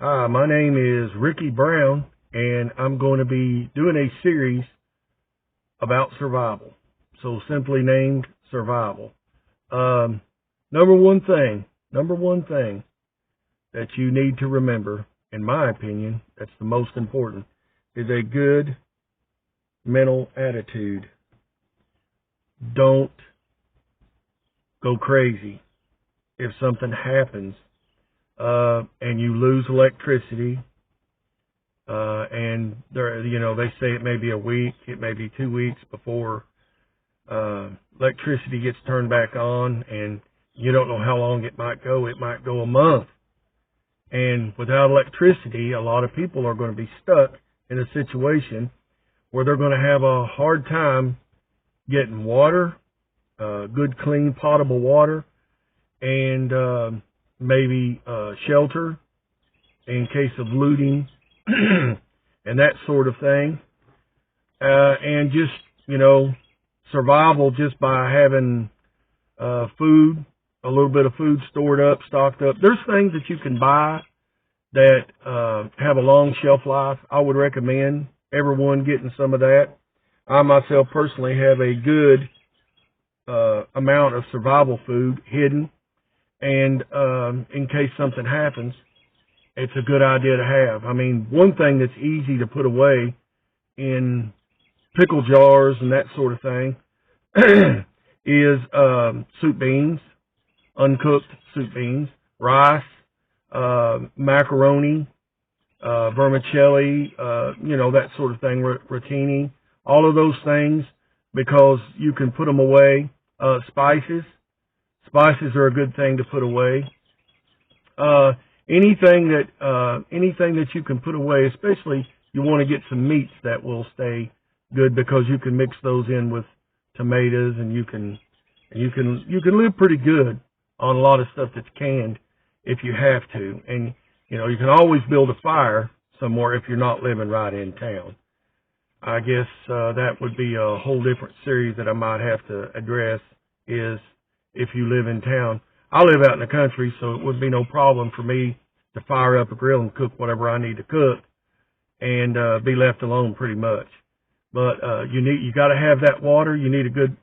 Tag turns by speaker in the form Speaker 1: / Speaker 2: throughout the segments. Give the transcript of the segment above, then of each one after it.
Speaker 1: Hi, my name is Ricky Brown, and I'm going to be doing a series about survival. So simply named Survival. Um, number one thing that you need to remember, in my opinion, that's the most important, is a good mental attitude. Don't go crazy if something happens and you lose electricity. And they say it may be a week, it may be 2 weeks before electricity gets turned back on, and you don't know how long it might go. It might go a month. And without electricity, a lot of people are going to be stuck in a situation where they're going to have a hard time getting water, good, clean, potable water, and maybe shelter in case of looting and that sort of thing. And just, survival just by having food, a little bit of food stored up, stocked up. There's things that you can buy that have a long shelf life. I would recommend everyone getting some of that. I myself personally have a good amount of survival food hidden, and in case something happens, it's a good idea to have. I mean, one thing that's easy to put away in pickle jars and that sort of thing is soup beans, uncooked soup beans, rice, macaroni, vermicelli, that sort of thing, rotini, all of those things, because you can put them away. Spices are a good thing to put away. Anything that you can put away, especially you want to get some meats that will stay good, because you can mix those in with tomatoes, and you can live pretty good on a lot of stuff that's canned if you have to. And you can always build a fire somewhere if you're not living right in town. I guess that would be a whole different series that I might have to address, is if you live in town. I live out in the country, so it would be no problem for me to fire up a grill and cook whatever I need to cook and be left alone pretty much. But you got to have that water. You need a good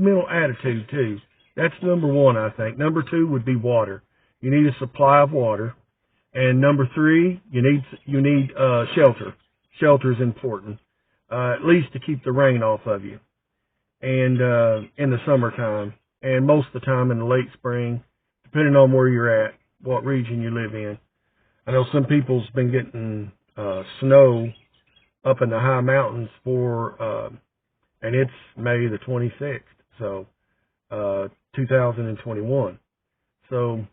Speaker 1: mental attitude too. That's number one, I think. Number two would be water. You need a supply of water. And number three, you need shelter. Shelter is important, at least to keep the rain off of you. And in the summertime, and most of the time in the late spring, depending on where you're at, what region you live in. I know some people's been getting snow up in the high mountains and it's May the 26th, so 2021. So,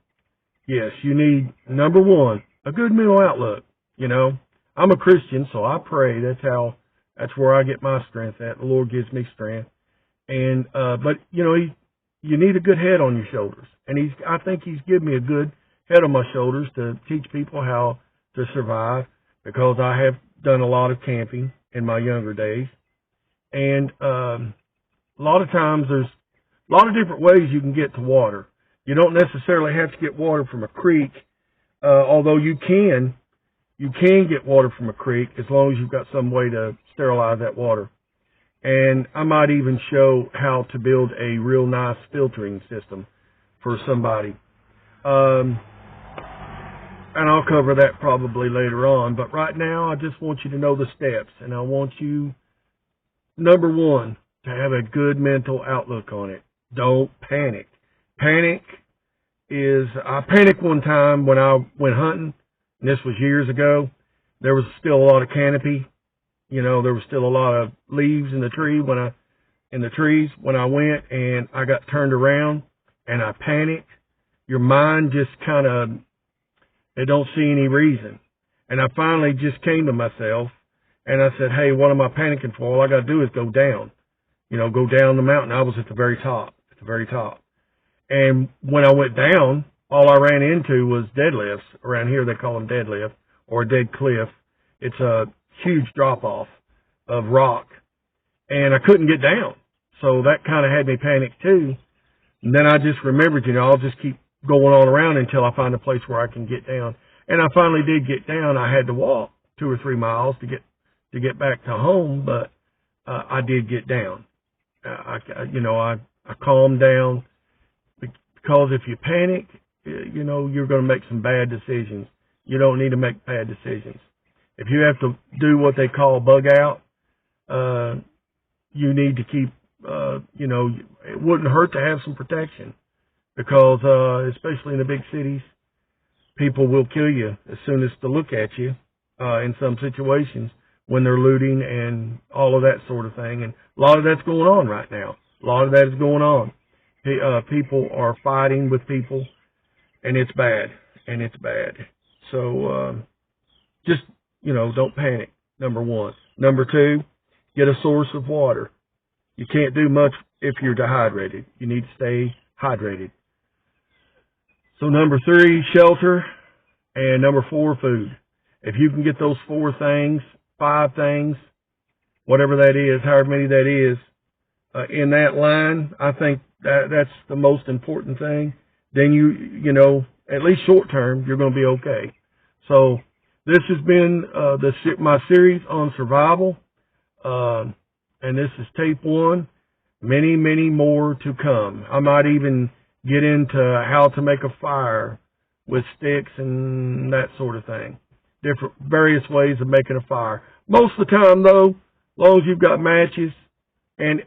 Speaker 1: yes, you need, number one, a good mental outlook. I'm a Christian, so I pray. That's where I get my strength at. The Lord gives me strength. And, but, you need a good head on your shoulders. And I think He's given me a good head on my shoulders to teach people how to survive, because I have done a lot of camping in my younger days. And a lot of times there's a lot of different ways you can get to water. You don't necessarily have to get water from a creek, although you can get water from a creek as long as you've got some way to sterilize that water. And I might even show how to build a real nice filtering system for somebody. And I'll cover that probably later on. But right now, I just want you to know the steps. And I want you, number one, to have a good mental outlook on it. Don't panic. I panicked one time when I went hunting, and this was years ago. There was still a lot of canopy. There was still a lot of leaves in the trees when I went, and I got turned around and I panicked. Your mind just they don't see any reason. And I finally just came to myself and I said, hey, what am I panicking for? All I got to do is go down, go down the mountain. I was at the very top. And when I went down, all I ran into was deadlifts. Around here they call them deadlift or a dead cliff. It's a huge drop-off of rock, and I couldn't get down. So that kind of had me panic too. And then I just remembered, I'll just keep going on around until I find a place where I can get down. And I finally did get down. I had to walk 2 or 3 miles to get back to home, but I did get down. I calmed down, because if you panic, you're going to make some bad decisions. You don't need to make bad decisions. If you have to do what they call bug out, you need to keep, it wouldn't hurt to have some protection, because especially in the big cities, people will kill you as soon as to look at you in some situations when they're looting and all of that sort of thing. And a lot of that's going on right now. A lot of that is going on. People are fighting with people, and it's bad. So just, don't panic, number one. Number two, get a source of water. You can't do much if you're dehydrated. You need to stay hydrated. So number three, shelter. And number four, food. If you can get those 4 things, 5 things, whatever that is, however many that is, in that line, I think that's the most important thing. Then at least short term, you're going to be okay. So this has been my series on survival, and this is tape 1. Many, many more to come. I might even get into how to make a fire with sticks and that sort of thing. Different various ways of making a fire. Most of the time, though, as long as you've got matches, and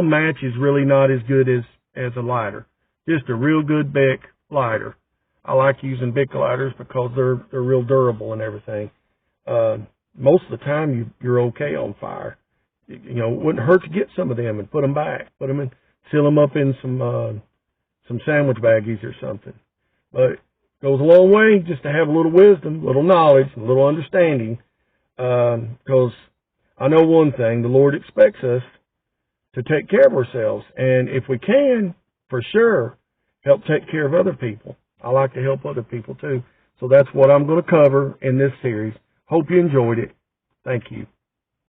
Speaker 1: match is really not as good as a lighter. Just a real good Bic lighter. I like using Bic lighters because they're real durable and everything. Most of the time, you're okay on fire. It wouldn't hurt to get some of them and put them back. Seal them up in some sandwich baggies or something. But it goes a long way just to have a little wisdom, a little knowledge, a little understanding. Because I know one thing, the Lord expects us to take care of ourselves. And if we can, for sure, help take care of other people. I like to help other people too. So that's what I'm going to cover in this series. Hope you enjoyed it. Thank you.